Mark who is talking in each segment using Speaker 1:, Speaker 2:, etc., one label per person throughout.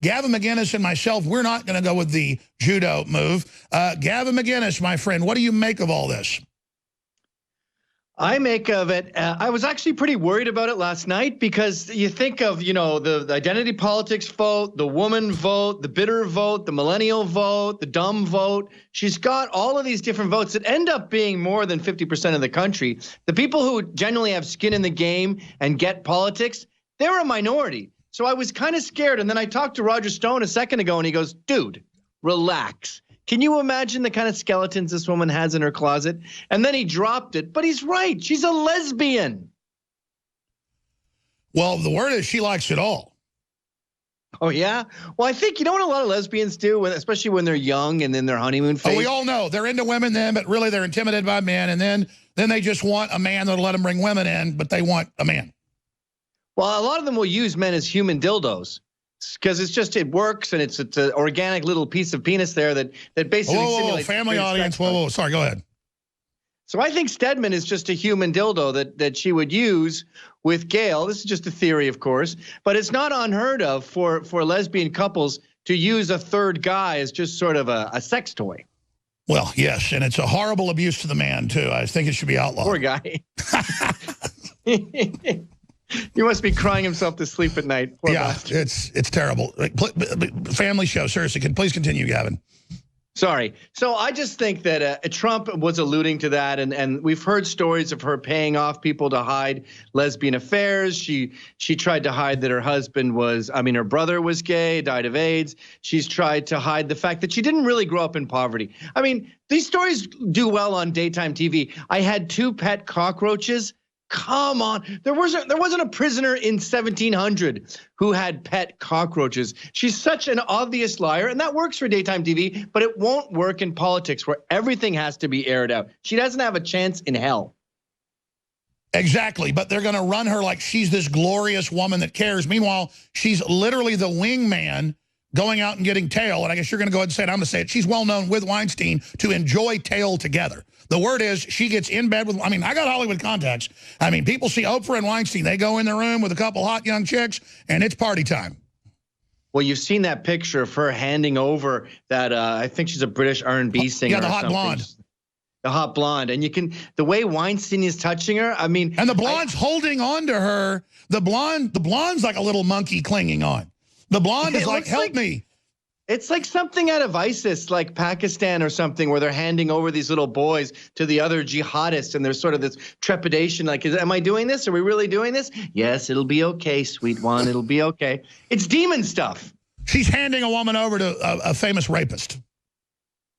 Speaker 1: Gavin McInnes and myself, we're not going to go with the judo move. Gavin McInnes, my friend, what do you make of all this?
Speaker 2: I make of it, I was actually pretty worried about it last night because you think of, the identity politics vote, the woman vote, the bitter vote, the millennial vote, the dumb vote. She's got all of these different votes that end up being more than 50% of the country. The people who genuinely have skin in the game and get politics, they're a minority. So I was kind of scared. And then I talked to Roger Stone a second ago and he goes, dude, relax. Can you imagine the kind of skeletons this woman has in her closet? And then he dropped it, but he's right. She's a lesbian.
Speaker 1: Well, the word is she likes it all.
Speaker 2: Oh, yeah? Well, I think, you know what a lot of lesbians do, especially when they're young and in their honeymoon phase?
Speaker 1: Oh, we all know. They're into women then, but really they're intimidated by men. And then they just want a man that'll let them bring women in, but they want a man.
Speaker 2: Well, a lot of them will use men as human dildos. Because it works, and it's an organic little piece of penis there that basically simulates
Speaker 1: family audience. Whoa, sorry, go ahead.
Speaker 2: So I think Stedman is just a human dildo that she would use with Gail. This is just a theory, of course, but it's not unheard of for lesbian couples to use a third guy as just sort of a sex toy.
Speaker 1: Well, yes, and it's a horrible abuse to the man too. I think it should be outlawed.
Speaker 2: Poor guy. He must be crying himself to sleep at night. Poor bastard.
Speaker 1: It's terrible. Family show, seriously. Please continue, Gavin.
Speaker 2: Sorry. So I just think that Trump was alluding to that, and we've heard stories of her paying off people to hide lesbian affairs. She tried to hide that her her brother was gay, died of AIDS. She's tried to hide the fact that she didn't really grow up in poverty. I mean, these stories do well on daytime TV. I had 2 pet cockroaches. Come on. There wasn't a prisoner in 1700 who had pet cockroaches. She's such an obvious liar, and that works for daytime TV, but it won't work in politics where everything has to be aired out. She doesn't have a chance in hell.
Speaker 1: Exactly, but they're going to run her like she's this glorious woman that cares. Meanwhile, she's literally the wingman going out and getting tail, and I guess you're going to go ahead and say it. I'm going to say it. She's well known with Weinstein to enjoy tail together. The word is she gets in bed with, I got Hollywood contacts. People see Oprah and Weinstein. They go in the room with a couple hot young chicks, and it's party time. Well,
Speaker 2: you've seen that picture of her handing over that, I think she's a British R&B singer.
Speaker 1: Yeah, the hot blonde.
Speaker 2: The hot blonde. And the way Weinstein is touching her, And
Speaker 1: the blonde's holding on to her. The blonde's like a little monkey clinging on. The blonde is like, help me.
Speaker 2: It's like something out of ISIS, like Pakistan or something, where they're handing over these little boys to the other jihadists, and there's sort of this trepidation, like, am I doing this? Are we really doing this? Yes, it'll be okay, sweet one. It'll be okay. It's demon stuff.
Speaker 1: She's handing a woman over to a famous rapist.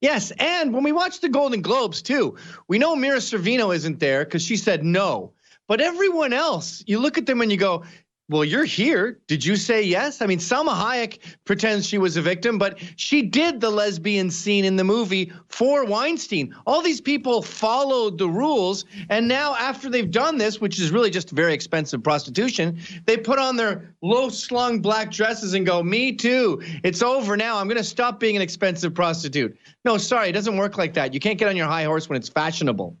Speaker 2: Yes, and when we watch the Golden Globes, too, we know Mira Sorvino isn't there because she said no. But everyone else, you look at them and you go, well, you're here. Did you say yes? Salma Hayek pretends she was a victim, but she did the lesbian scene in the movie for Weinstein. All these people followed the rules, and now after they've done this, which is really just very expensive prostitution, they put on their low-slung black dresses and go, me too. It's over now. I'm going to stop being an expensive prostitute. No, sorry, it doesn't work like that. You can't get on your high horse when it's fashionable.